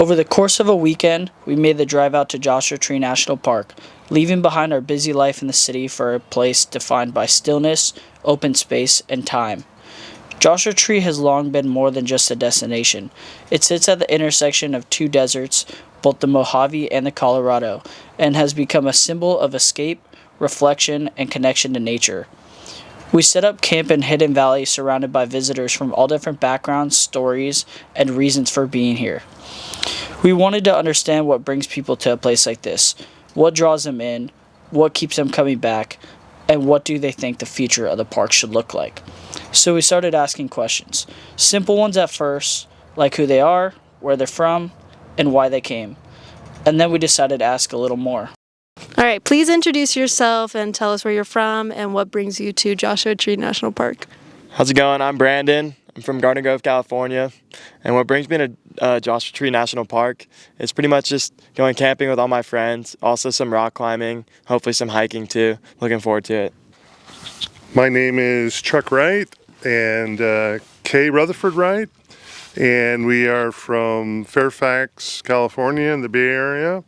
Over the course of a weekend, we made the drive out to Joshua Tree National Park, leaving behind our busy life in the city for a place defined by stillness, open space, and time. Joshua Tree has long been more than just a destination. It sits at the intersection of two deserts, both the Mojave and the Colorado, and has become a symbol of escape, reflection, and connection to nature. We set up camp in Hidden Valley surrounded by visitors from all different backgrounds, stories, and reasons for being here. We wanted to understand what brings people to a place like this, what draws them in, what keeps them coming back, and what do they think the future of the park should look like. So we started asking questions. Simple ones at first, like who they are, where they're from, and why they came. And then we decided to ask a little more. All right, please introduce yourself and tell us where you're from and what brings you to Joshua Tree National Park. How's it going? I'm Brandon. I'm from Garden Grove, California. And what brings me to Joshua Tree National Park is pretty much just going camping with all my friends, also some rock climbing, hopefully some hiking too. Looking forward to it. My name is Chuck Wright and Kay Rutherford Wright, and we are from Fairfax, California in the Bay Area.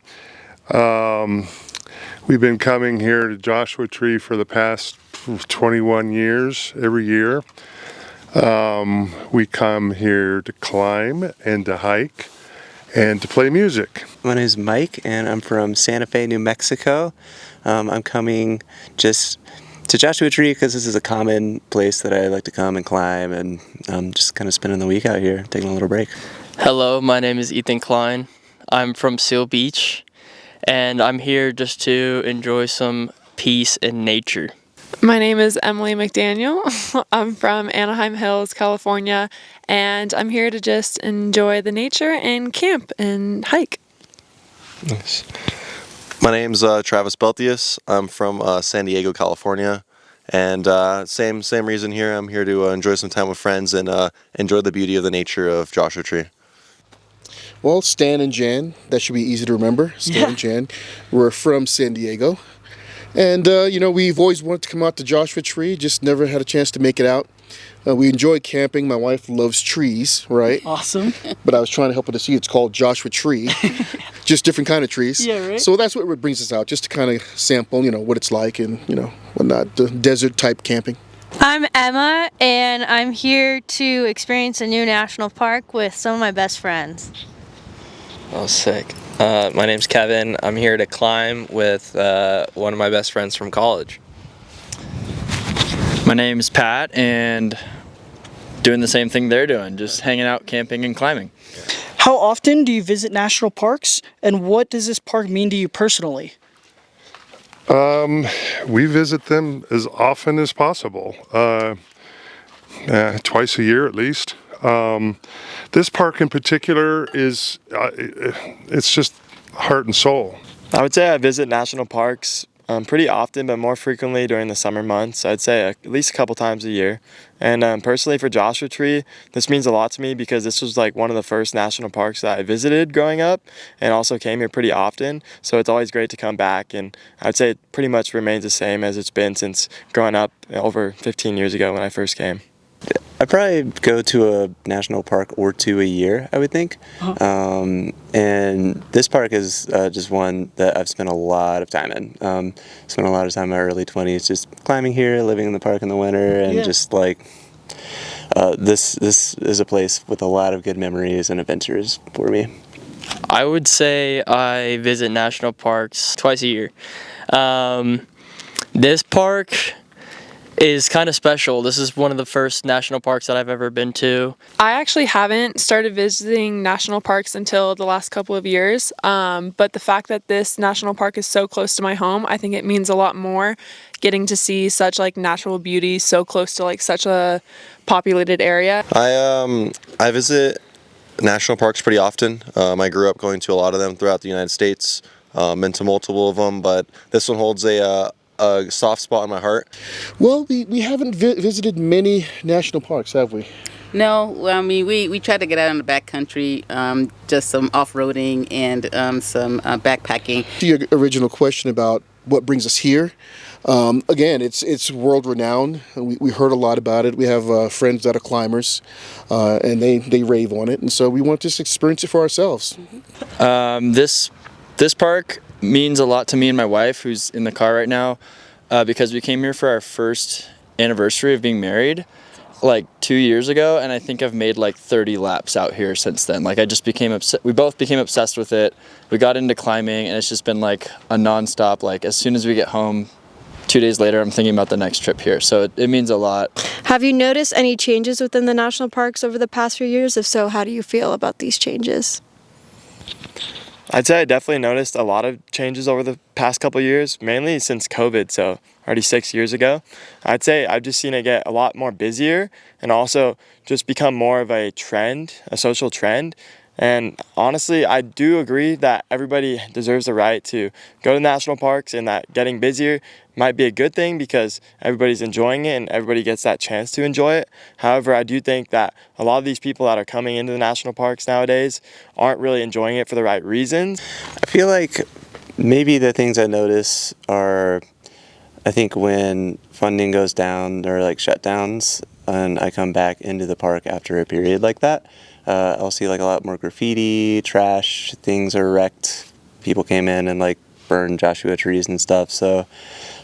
We've been coming here to Joshua Tree for the past 21 years, every year. We come here to climb and to hike and to play music. My name is Mike and I'm from Santa Fe, New Mexico. I'm coming just to Joshua Tree because this is a common place that I like to come and climb, and just kind of spending the week out here, taking a little break. Hello, my name is Ethan Klein. I'm from Seal Beach, and I'm here just to enjoy some peace and nature. My name is Emily McDaniel. I'm from Anaheim Hills, California, and I'm here to just enjoy the nature and camp and hike. Nice. My name's Travis Beltius. I'm from San Diego, California, and same reason here. I'm here to enjoy some time with friends and enjoy the beauty of the nature of Joshua Tree. Well, Stan and Jan, that should be easy to remember. Stan and Jan, we're from San Diego. And, we've always wanted to come out to Joshua Tree, just never had a chance to make it out. We enjoy camping. My wife loves trees, right? Awesome. But I was trying to help her to see it's called Joshua Tree, just different kind of trees. Yeah, right. So that's what brings us out, just to kind of sample, what it's like and, whatnot, the desert type camping. I'm Emma, and I'm here to experience a new national park with some of my best friends. Oh, sick. My name's Kevin. I'm here to climb with one of my best friends from college. My name's Pat, and doing the same thing they're doing, just hanging out, camping, and climbing. How often do you visit national parks, and what does this park mean to you personally? We visit them as often as possible, twice a year at least. This park in particular is, it's just heart and soul. I would say I visit national parks pretty often, but more frequently during the summer months. I'd say at least a couple times a year. And personally for Joshua Tree, this means a lot to me because this was like one of the first national parks that I visited growing up and also came here pretty often. So it's always great to come back, and I'd say it pretty much remains the same as it's been since growing up over 15 years ago when I first came. I probably go to a national park or two a year, I would think. And this park is just one that I've spent a lot of time in. Spent a lot of time in my early 20s just climbing here, living in the park in the winter, and just like this is a place with a lot of good memories and adventures for me. I would say I visit national parks twice a year. This park is kind of special. This is one of the first national parks that I've ever been to. I actually haven't started visiting national parks until the last couple of years, but the fact that this national park is so close to my home, I think it means a lot more, getting to see such like natural beauty so close to like such a populated area. I visit national parks pretty often. I grew up going to a lot of them throughout the United States, been to multiple of them, but this one holds a soft spot in my heart. Well, we haven't visited many national parks, have we? No, I mean, we tried to get out in the backcountry, just some off-roading and some backpacking. To your original question about what brings us here. Again, it's world renowned. We heard a lot about it. We have friends that are climbers, and they rave on it, and so we want to just experience it for ourselves. This park means a lot to me and my wife, who's in the car right now, because we came here for our first anniversary of being married like 2 years ago, and I think I've made like 30 laps out here since then. Like I just became we both became obsessed with it. We got into climbing, and it's just been like a nonstop. Like as soon as we get home, 2 days later, I'm thinking about the next trip here. So it means a lot. Have you noticed any changes within the national parks over the past few years? If so, how do you feel about these changes? I'd say I definitely noticed a lot of changes over the past couple of years, mainly since COVID, so already 6 years ago. I'd say I've just seen it get a lot more busier and also just become more of a trend, a social trend. And honestly, I do agree that everybody deserves the right to go to national parks, and that getting busier might be a good thing because everybody's enjoying it and everybody gets that chance to enjoy it. However, I do think that a lot of these people that are coming into the national parks nowadays aren't really enjoying it for the right reasons. I feel like maybe the things I notice are, I think when funding goes down or like shutdowns, and I come back into the park after a period like that, I'll see like a lot more graffiti, trash, things are wrecked. People came in and like burned Joshua trees and stuff. So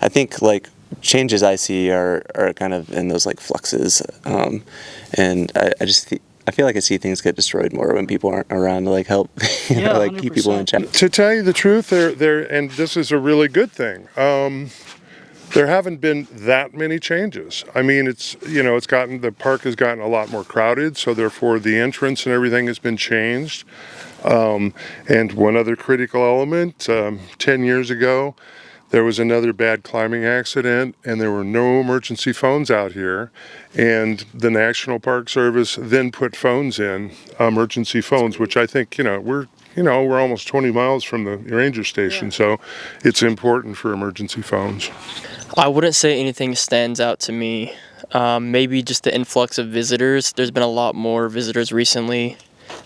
I think like changes I see are kind of in those like fluxes. And I feel like I see things get destroyed more when people aren't around to like help, like keep people in check. To tell you the truth, there, and this is a really good thing. There haven't been that many changes. I mean, the park has gotten a lot more crowded, so therefore the entrance and everything has been changed. And one other critical element, 10 years ago, there was another bad climbing accident, and there were no emergency phones out here. And the National Park Service then put phones in, emergency phones, which I think, we're almost 20 miles from the ranger station, so it's important for emergency phones. I wouldn't say anything stands out to me. Maybe just the influx of visitors. There's been a lot more visitors recently,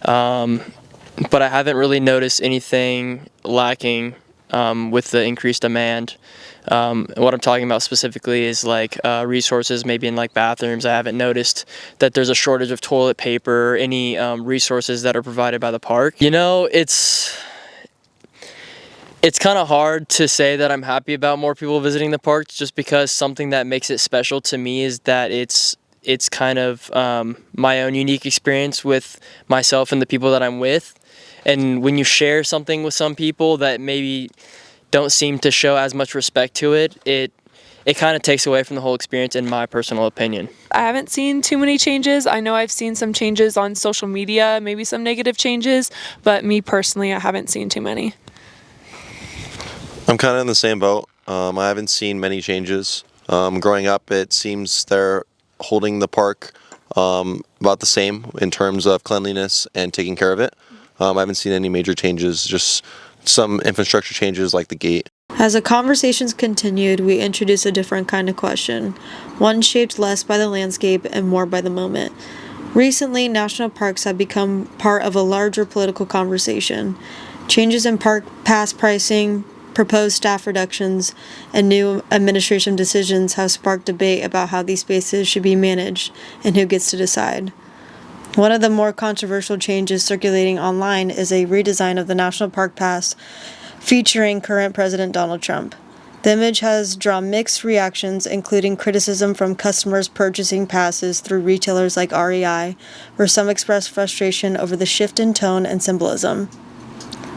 but I haven't really noticed anything lacking with the increased demand. What I'm talking about specifically is like resources, maybe in like bathrooms. I haven't noticed that there's a shortage of toilet paper or any resources that are provided by the park. It's kind of hard to say that I'm happy about more people visiting the parks, just because something that makes it special to me is that it's kind of my own unique experience with myself and the people that I'm with. And when you share something with some people that maybe don't seem to show as much respect to it, it kind of takes away from the whole experience, in my personal opinion. I haven't seen too many changes. I know I've seen some changes on social media, maybe some negative changes, but me personally, I haven't seen too many. I'm kind of in the same boat. I haven't seen many changes. Growing up, it seems they're holding the park about the same in terms of cleanliness and taking care of it. I haven't seen any major changes, just some infrastructure changes like the gate. As the conversations continued, we introduced a different kind of question, one shaped less by the landscape and more by the moment. Recently, national parks have become part of a larger political conversation. Changes in park pass pricing, proposed staff reductions, and new administration decisions have sparked debate about how these spaces should be managed and who gets to decide. One of the more controversial changes circulating online is a redesign of the National Park Pass featuring current President Donald Trump. The image has drawn mixed reactions, including criticism from customers purchasing passes through retailers like REI, where some expressed frustration over the shift in tone and symbolism.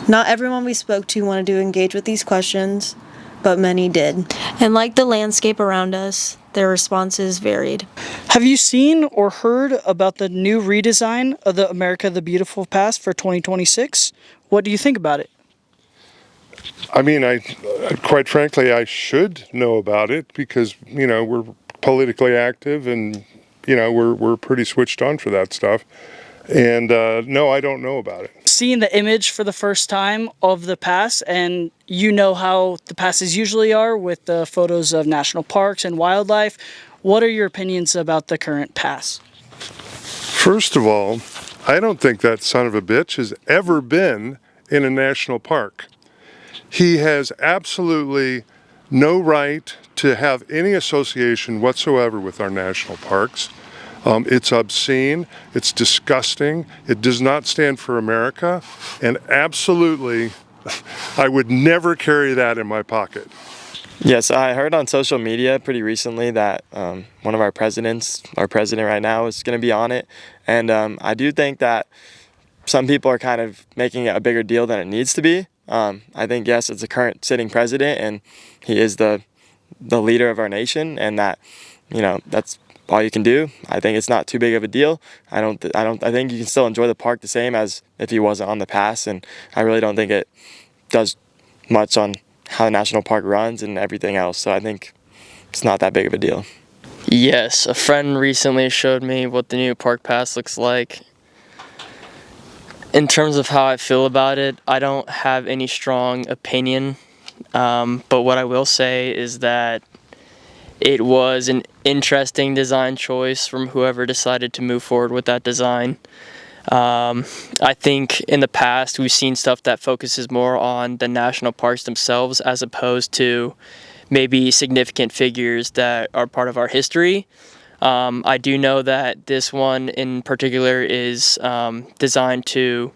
Not everyone we spoke to wanted to engage with these questions, but many did. And like the landscape around us, their responses varied. Have you seen or heard about the new redesign of the America the Beautiful Pass for 2026? What do you think about it? I mean, quite frankly, I should know about it because, we're politically active and, we're pretty switched on for that stuff. And no, I don't know about it. Seeing the image for the first time of the pass, and you know how the passes usually are with the photos of national parks and wildlife, what are your opinions about the current pass? First of all, I don't think that son of a bitch has ever been in a national park. He has absolutely no right to have any association whatsoever with our national parks. It's obscene, it's disgusting, it does not stand for America, and absolutely, I would never carry that in my pocket. Yes, I heard on social media pretty recently that one of our president right now, is going to be on it. And I do think that some people are kind of making it a bigger deal than it needs to be. I think, yes, it's the current sitting president, and he is the leader of our nation, and that, that's all you can do. I think it's not too big of a deal. I think you can still enjoy the park the same as if he wasn't on the pass, and I really don't think it does much on how the national park runs and everything else. So I think it's not that big of a deal. Yes, a friend recently showed me what the new park pass looks like. In terms of how I feel about it, I don't have any strong opinion, but what I will say is that it was an interesting design choice from whoever decided to move forward with that design. I think in the past we've seen stuff that focuses more on the national parks themselves as opposed to maybe significant figures that are part of our history. I do know that this one in particular is designed to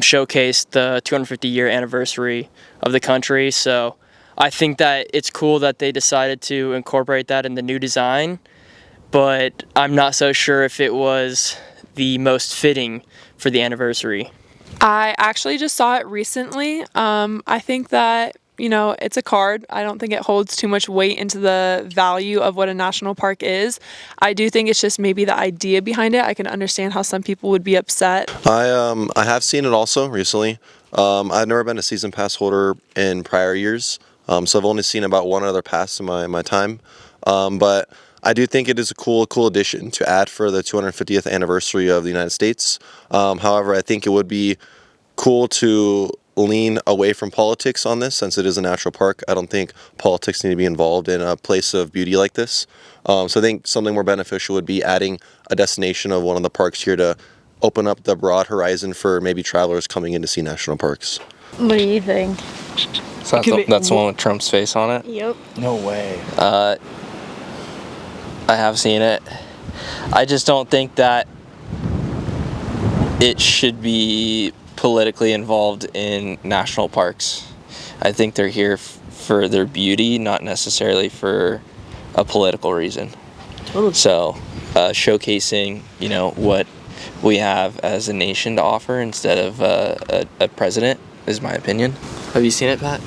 showcase the 250-year anniversary of the country. So I think that it's cool that they decided to incorporate that in the new design, but I'm not so sure if it was the most fitting for the anniversary. I actually just saw it recently. I think that, it's a card. I don't think it holds too much weight into the value of what a national park is. I do think it's just maybe the idea behind it. I can understand how some people would be upset. I have seen it also recently. I've never been a season pass holder in prior years, so I've only seen about one other pass in my time. But I do think it is a cool addition to add for the 250th anniversary of the United States. However, I think it would be cool to lean away from politics on this, since it is a natural park. I don't think politics need to be involved in a place of beauty like this. So I think something more beneficial would be adding a destination of one of the parks here to open up the broad horizon for maybe travelers coming in to see national parks. What do you think? So that's the one with Trump's face on it? Yep. No way. I have seen it. I just don't think that it should be politically involved in national parks. I think they're here for their beauty, not necessarily for a political reason. Totally. So, showcasing, what we have as a nation to offer instead of a president is my opinion. Have you seen it, Pat?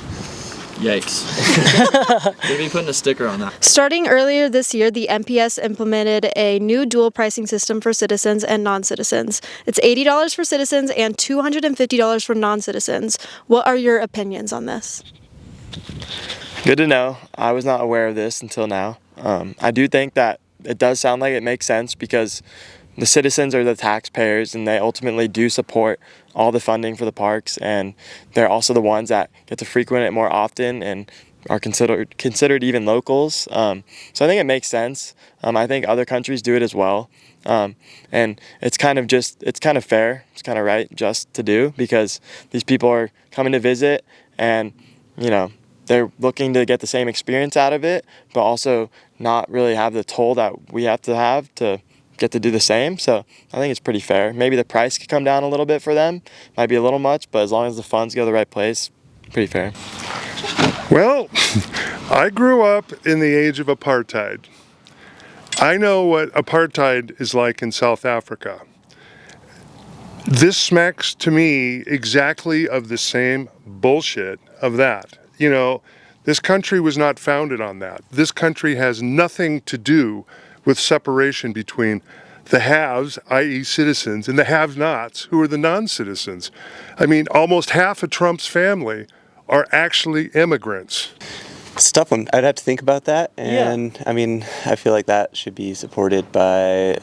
Yikes. They'd be putting a sticker on that. Starting earlier this year, the MPS implemented a new dual pricing system for citizens and non-citizens. It's $80 for citizens and $250 for non-citizens. What are your opinions on this? Good to know. I was not aware of this until now. I do think that it does sound like it makes sense because the citizens are the taxpayers, and they ultimately do support all the funding for the parks, and they're also the ones that get to frequent it more often and are considered even locals. So I think it makes sense. I think other countries do it as well, and it's kind of fair. It's kind of right just to do because these people are coming to visit, and they're looking to get the same experience out of it, but also not really have the toll that we have to get to do the same. So I think it's pretty fair. Maybe the price could come down a little bit for them. Might be a little much, but as long as the funds go to the right place, pretty fair. Well, I grew up in the age of apartheid. I know what apartheid is like in South Africa. This smacks to me exactly of the same bullshit of that. This country was not founded on that. This country has nothing to do with separation between the haves, i.e. citizens, and the have-nots, who are the non-citizens. I mean, almost half of Trump's family are actually immigrants. It's a tough one. I'd have to think about that. And Yeah. I mean, I feel like that should be supported by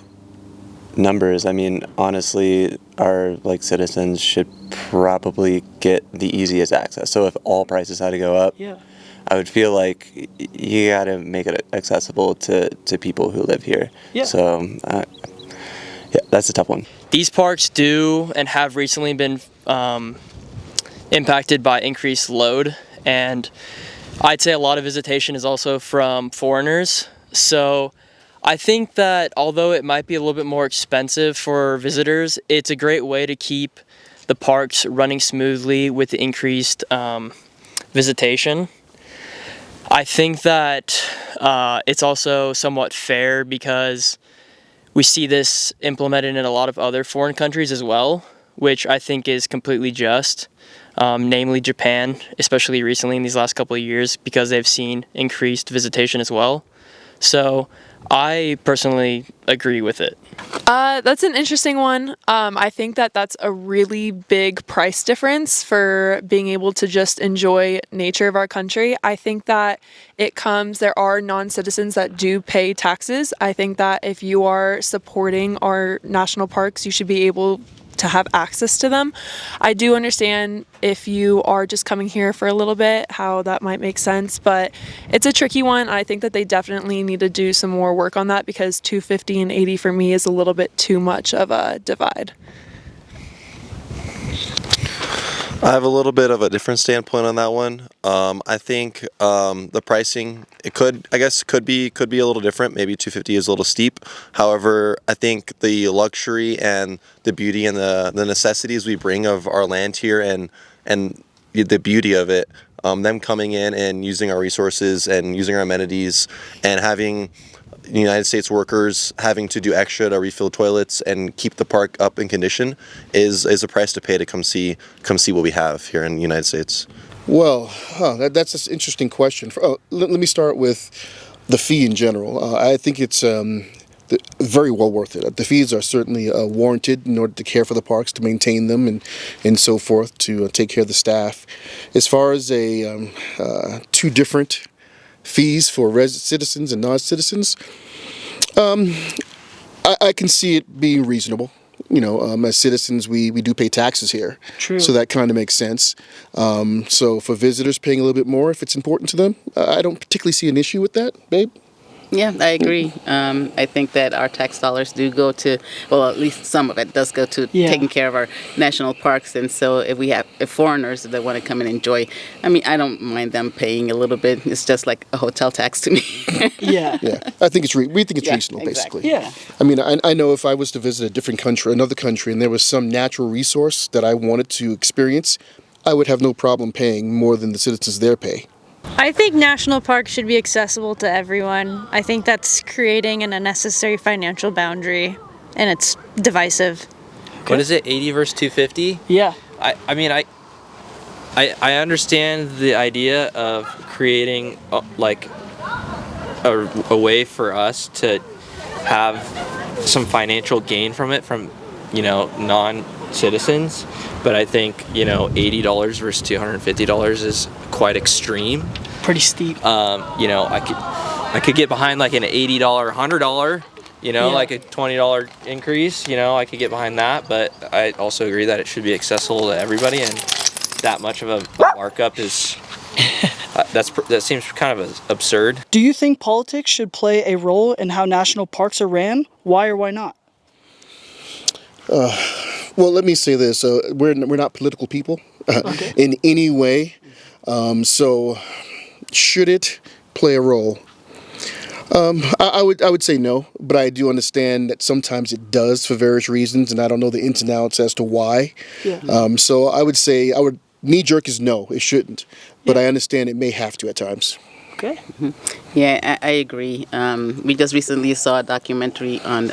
numbers. I mean, honestly, our citizens should probably get the easiest access. So if all prices had to go up, Yeah. I would feel like you got to make it accessible to people who live here. Yeah. So, yeah, that's a tough one. These parks do and have recently been impacted by increased load, and I'd say a lot of visitation is also from foreigners. So I think that although it might be a little bit more expensive for visitors, it's a great way to keep the parks running smoothly with the increased visitation. I think that it's also somewhat fair because we see this implemented in a lot of other foreign countries as well, which I think is completely just, namely Japan, especially recently in these last couple of years, because they've seen increased visitation as well. So I personally agree with it. That's an interesting one. I think that that's a really big price difference for being able to just enjoy nature of our country. I think that there are non-citizens that do pay taxes. I think that if you are supporting our national parks, you should be able to have access to them. I do understand if you are just coming here for a little bit, how that might make sense, but it's a tricky one. I think that they definitely need to do some more work on that because $250 and $80 for me is a little bit too much of a divide. I have a little bit of a different standpoint on that one. I think the pricing could be a little different. Maybe 250 is a little steep. However, I think the luxury and the beauty and the necessities we bring of our land here and the beauty of it, them coming in and using our resources and using our amenities and having United States workers having to do extra to refill toilets and keep the park up in condition is a price to pay to come see what we have here in the United States. Well, that's an interesting question. Let me start with the fee in general. I think it's very well worth it. The fees are certainly warranted in order to care for the parks, to maintain them, and so forth, to take care of the staff. As far as two different fees for citizens and non-citizens, I can see it being reasonable. As citizens, we do pay taxes here. True. So that kind of makes sense. So for visitors paying a little bit more, if it's important to them, I don't particularly see an issue with that, babe. Yeah, I agree. I think that our tax dollars do go to, well, at least some of it does go to taking care of our national parks. And so if foreigners that want to come and enjoy, I mean, I don't mind them paying a little bit. It's just like a hotel tax to me. Yeah. Yeah, I think we think it's reasonable, exactly. basically. Yeah. I mean, I know if I was to visit another country, and there was some natural resource that I wanted to experience, I would have no problem paying more than the citizens there pay. I think national parks should be accessible to everyone. I think that's creating an unnecessary financial boundary, and it's divisive. What is it, 80 versus 250? Yeah. I mean, I understand the idea of creating like a way for us to have some financial gain from it from non-citizens, but I think $80 versus $250 is quite extreme. Pretty steep. I could get behind like an $80, $100, like a $20 increase. I could get behind that, but I also agree that it should be accessible to everybody, and that much of a markup is that seems kind of absurd. Do you think politics should play a role in how national parks are ran? Why or why not? Well, let me say this: we're not political people in any way. So, should it play a role? I would say no, but I do understand that sometimes it does for various reasons, and I don't know the ins and outs as to why. Yeah. So I would say knee-jerk is no, it shouldn't, but I understand it may have to at times. Okay. Mm-hmm. Yeah, I agree. We just recently saw a documentary on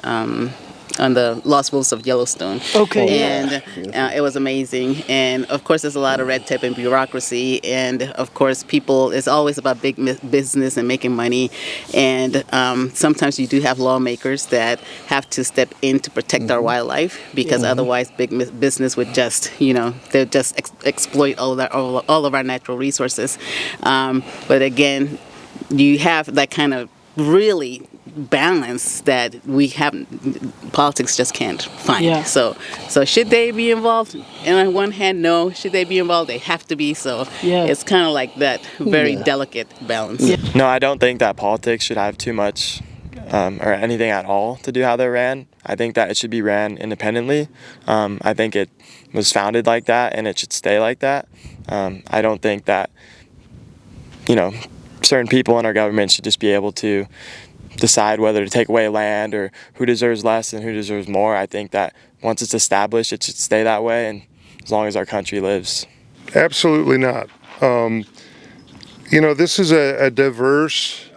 the Lost Wolves of Yellowstone. Okay. And it was amazing. And of course, there's a lot of red tape and bureaucracy. And of course, it's always about big business and making money. And sometimes you do have lawmakers that have to step in to protect our wildlife, because otherwise, big business would just, they'll just exploit all of our natural resources. But again, you have that kind of really balance that politics just can't find. Yeah. So should they be involved? And on one hand, no. Should they be involved? They have to be. So it's kind of like that very delicate balance. Yeah. No, I don't think that politics should have too much or anything at all to do how they're ran. I think that it should be ran independently. I think it was founded like that, and it should stay like that. I don't think that certain people in our government should just be able to decide whether to take away land or who deserves less and who deserves more. I think that once it's established, it should stay that way, and as long as our country lives. Absolutely not. This is a diverse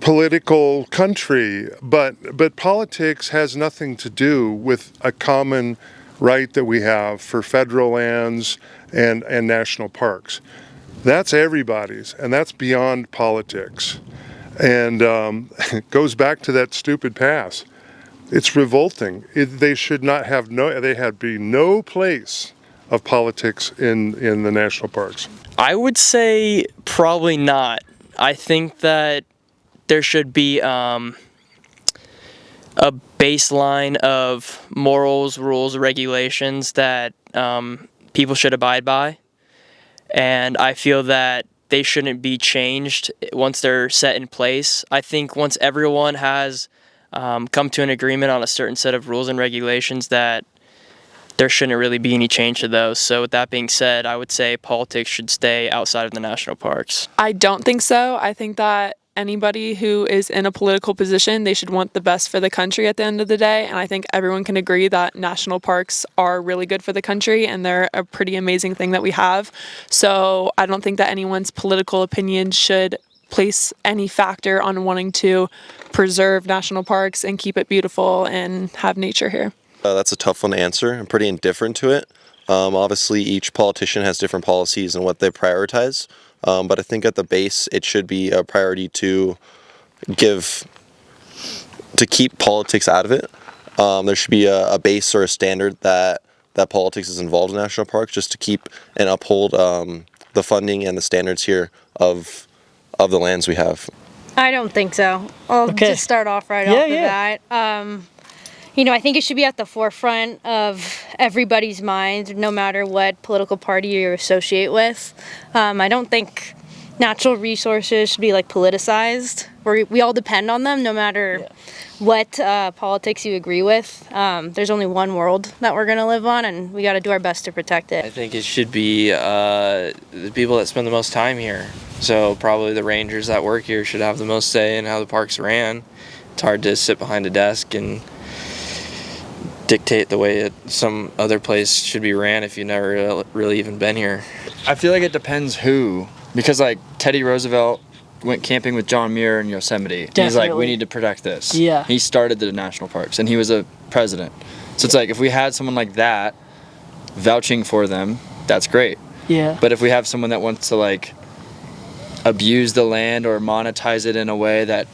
political country, but politics has nothing to do with a common right that we have for federal lands and national parks. That's everybody's, and that's beyond politics. And it goes back to that stupid pass. It's revolting. They should not have they had be no place of politics in the national parks. I would say probably not. I think that there should be a baseline of morals, rules, regulations that people should abide by. And I feel that they shouldn't be changed once they're set in place. I think once everyone has come to an agreement on a certain set of rules and regulations, that there shouldn't really be any change to those. So with that being said, I would say politics should stay outside of the national parks. I don't think so. I think that anybody who is in a political position, they should want the best for the country at the end of the day. And I think everyone can agree that national parks are really good for the country and they're a pretty amazing thing that we have. So I don't think that anyone's political opinion should place any factor on wanting to preserve national parks and keep it beautiful and have nature here. That's a tough one to answer. I'm pretty indifferent to it. Obviously, each politician has different policies and what they prioritize. But I think at the base, it should be a priority to keep politics out of it. There should be a base or a standard that politics is involved in national parks, just to keep and uphold the funding and the standards here of the lands we have. I don't think so. I'll just start off right off the bat. I think it should be at the forefront of everybody's mind, no matter what political party you associate with. I don't think natural resources should be politicized. We all depend on them, no matter what politics you agree with. There's only one world that we're gonna live on, and we got to do our best to protect it. I think it should be the people that spend the most time here. So probably the rangers that work here should have the most say in how the parks ran. It's hard to sit behind a desk and dictate the way some other place should be ran if you've never really even been here. I feel like it depends who, because Teddy Roosevelt went camping with John Muir in Yosemite. Definitely. He's like, we need to protect this. Yeah. He started the national parks, and he was a president. So it's if we had someone like that vouching for them, that's great. Yeah. But if we have someone that wants to abuse the land or monetize it in a way that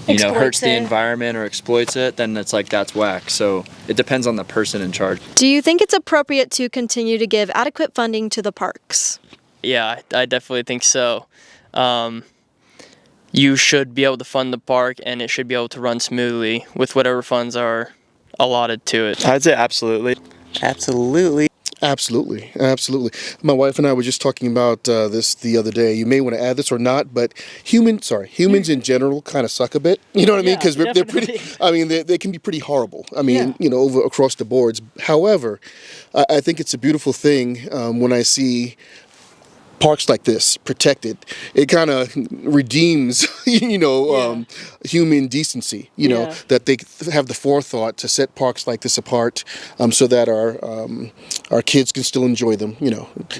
hurts the environment or exploits it, then it's that's whack. So it depends on the person in charge. Do you think it's appropriate to continue to give adequate funding to the parks? Yeah, I definitely think so. You should be able to fund the park, and it should be able to run smoothly with whatever funds are allotted to it. I'd say absolutely. Absolutely. Absolutely. My wife and I were just talking about this the other day. You may want to add this or not, but humans in general kind of suck a bit. You know what I mean? Because they're pretty. I mean, they can be pretty horrible. I mean, over across the boards. However, I think it's a beautiful thing when I see parks like this protected. It kind of redeems, human decency. That they have the forethought to set parks like this apart, so that our kids can still enjoy them.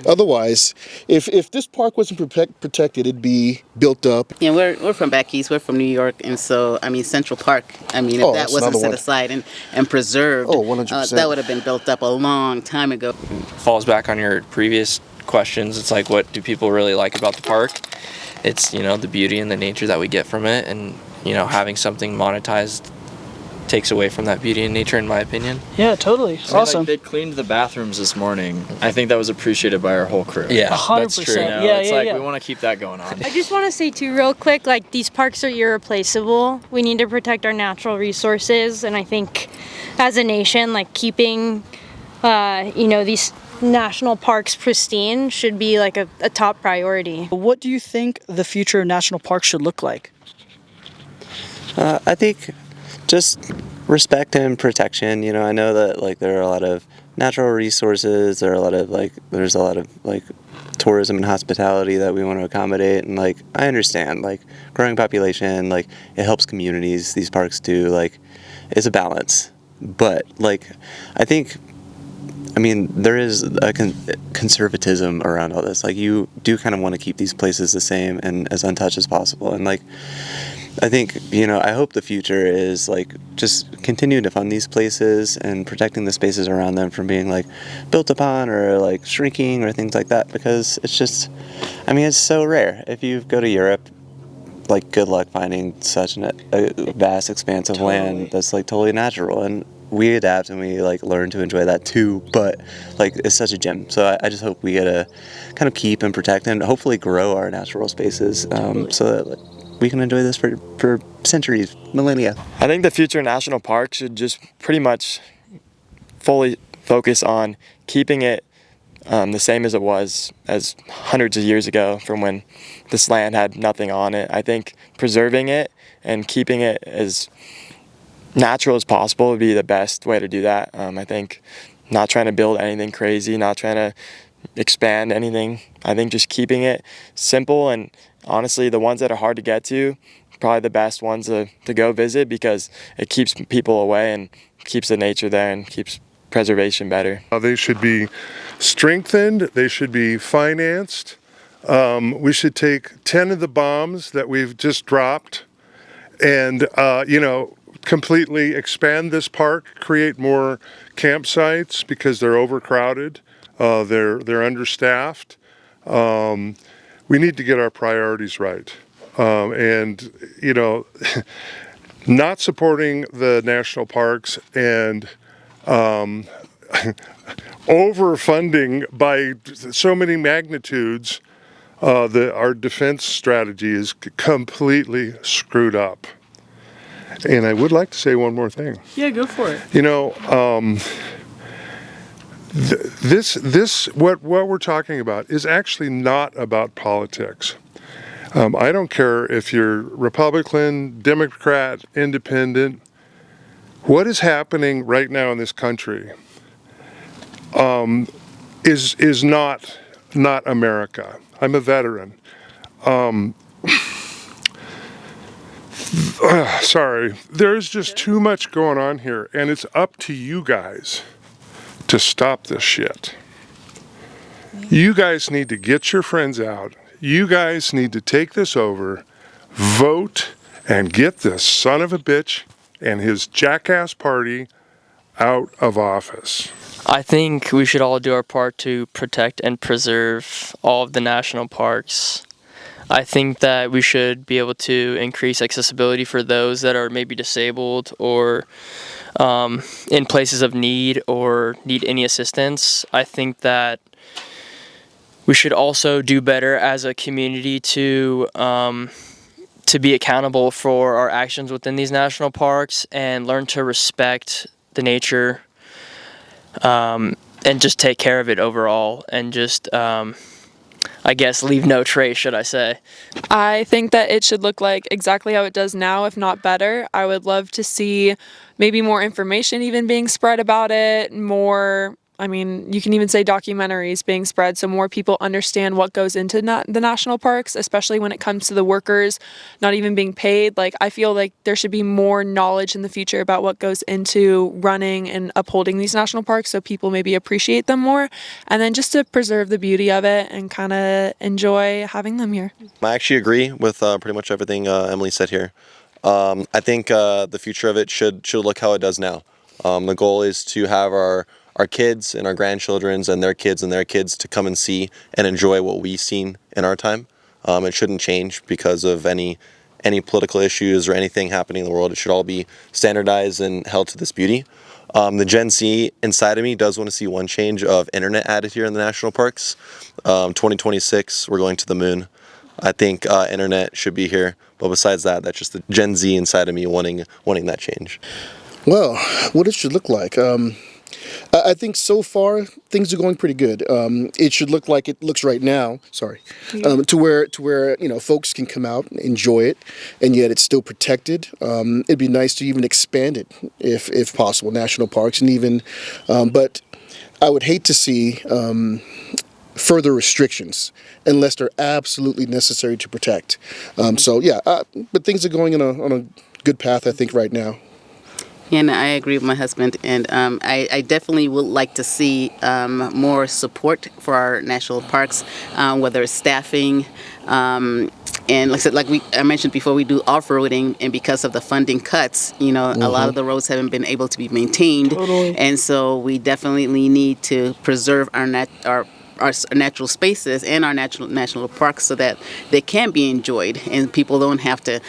Otherwise, if this park wasn't protected, it'd be built up. Yeah, we're from back east. We're from New York, and so Central Park. If that wasn't set aside and preserved, 100%. That would have been built up a long time ago. Falls back on your previous questions. It's what do people really like about the park? It's the beauty and the nature that we get from it, and having something monetized takes away from that beauty and nature, in my opinion. Yeah, totally. It's awesome. They cleaned the bathrooms this morning. I think that was appreciated by our whole crew. Yeah, 100%. That's true. Yeah. We want to keep that going on. I just want to say too, real quick, these parks are irreplaceable. We need to protect our natural resources, and I think as a nation, keeping, these national parks pristine should be a top priority. What do you think the future of national parks should look like? I think just respect and protection. I know that there are a lot of natural resources. There's a lot of like tourism and hospitality that we want to accommodate, and like I understand like growing population, like it helps communities. These parks do, like it's a balance, but like I mean, there is a conservatism around all this. Like, you do kind of want to keep these places the same and as untouched as possible. And, like, I think, I hope the future is, like, just continuing to fund these places and protecting the spaces around them from being, like, built upon or, like, shrinking or things like that. Because it's just, it's so rare. If you go to Europe, like, good luck finding such a vast expanse of land that's, like, totally natural. And we adapt and we like learn to enjoy that too, but like it's such a gem. So I just hope we get to kind of keep and protect and hopefully grow our natural spaces, so that like, we can enjoy this for centuries, millennia. I think the future national park should just pretty much fully focus on keeping it the same as it was as hundreds of years ago from when this land had nothing on it. I think preserving it and keeping it as natural as possible would be the best way to do that. I think not trying to build anything crazy, not trying to expand anything. I think just keeping it simple, and honestly the ones that are hard to get to, probably the best ones to go visit, because it keeps people away and keeps the nature there and keeps preservation better. They should be strengthened, they should be financed. We should take 10 of the bombs that we've just dropped and completely expand this park, create more campsites because they're overcrowded, they're understaffed. We need to get our priorities right. Not supporting the national parks and overfunding by so many magnitudes, our defense strategy is completely screwed up. And I would like to say one more thing. Yeah, go for it. What we're talking about is actually not about politics. I don't care if you're Republican, Democrat, Independent. What is happening right now in this country is not America. I'm a veteran. Sorry, there's just too much going on here, and it's up to you guys to stop this shit. You guys need to get your friends out. You guys need to take this over, vote, and get this son of a bitch and his jackass party out of office. I think we should all do our part to protect and preserve all of the national parks. I think that we should be able to increase accessibility for those that are maybe disabled or in places of need or need any assistance. I think that we should also do better as a community to be accountable for our actions within these national parks and learn to respect the nature and just take care of it overall and just I guess leave no trace, should I say. I think that it should look like exactly how it does now, if not better. I would love to see maybe more information even being spread about it, more, you can even say documentaries being spread so more people understand what goes into the national parks, especially when it comes to the workers not even being paid. Like, I feel like there should be more knowledge in the future about what goes into running and upholding these national parks so people maybe appreciate them more, and then just to preserve the beauty of it and kind of enjoy having them here. I actually agree with pretty much everything Emily said here. I think the future of it should look how it does now. The goal is to have our kids and our grandchildren's and their kids to come and see and enjoy what we've seen in our time. It shouldn't change because of any political issues or anything happening in the world. It should all be standardized and held to this beauty. The Gen Z inside of me does want to see one change of internet added here in the national parks. 2026, we're going to the moon. I think internet should be here, but besides that, that's just the Gen Z inside of me wanting that change. Well, what it should look like. I think so far things are going pretty good. It should look like it looks right now. Sorry, to where folks can come out and enjoy it, and yet it's still protected. It'd be nice to even expand it if possible, national parks, and even, but I would hate to see further restrictions unless they're absolutely necessary to protect. But things are going on a good path, I think, right now. And I agree with my husband, and I definitely would like to see more support for our national parks, whether it's staffing, and like I said, I mentioned before, we do off-roading, and because of the funding cuts, a lot of the roads haven't been able to be maintained, and so we definitely need to preserve our natural spaces and our national parks so that they can be enjoyed and people don't have to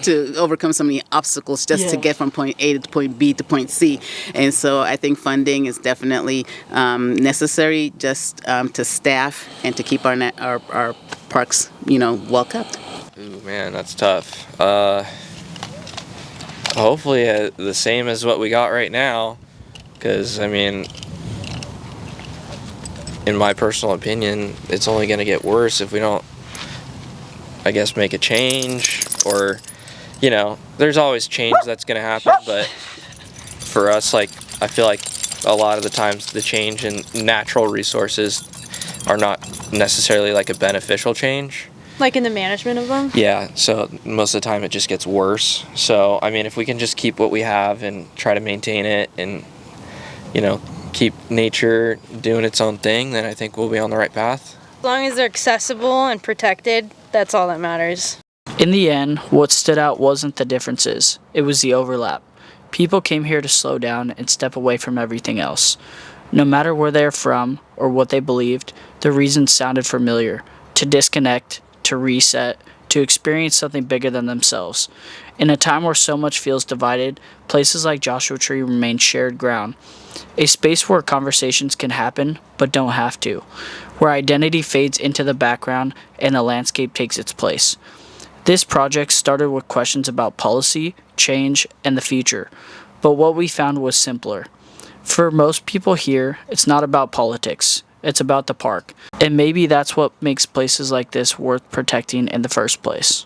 to overcome so many obstacles just to get from point A to point B to point C. And so I think funding is definitely necessary just to staff and to keep our parks well kept. Ooh, man, that's tough. Hopefully the same as what we got right now, because I mean, in my personal opinion, it's only going to get worse if we don't, I guess, make a change. Or, there's always change that's going to happen, but for us, I feel like a lot of the times the change in natural resources are not necessarily a beneficial change. Like in the management of them? Yeah, so most of the time it just gets worse. So, I mean, if we can just keep what we have and try to maintain it and, keep nature doing its own thing, then I think we'll be on the right path. As long as they're accessible and protected, that's all that matters. In the end, what stood out wasn't the differences, it was the overlap. People came here to slow down and step away from everything else. No matter where they're from or what they believed, the reasons sounded familiar. To disconnect, to reset, to experience something bigger than themselves. In a time where so much feels divided, places like Joshua Tree remain shared ground. A space where conversations can happen, but don't have to. Where identity fades into the background and a landscape takes its place. This project started with questions about policy, change, and the future. But what we found was simpler. For most people here, it's not about politics. It's about the park. And maybe that's what makes places like this worth protecting in the first place.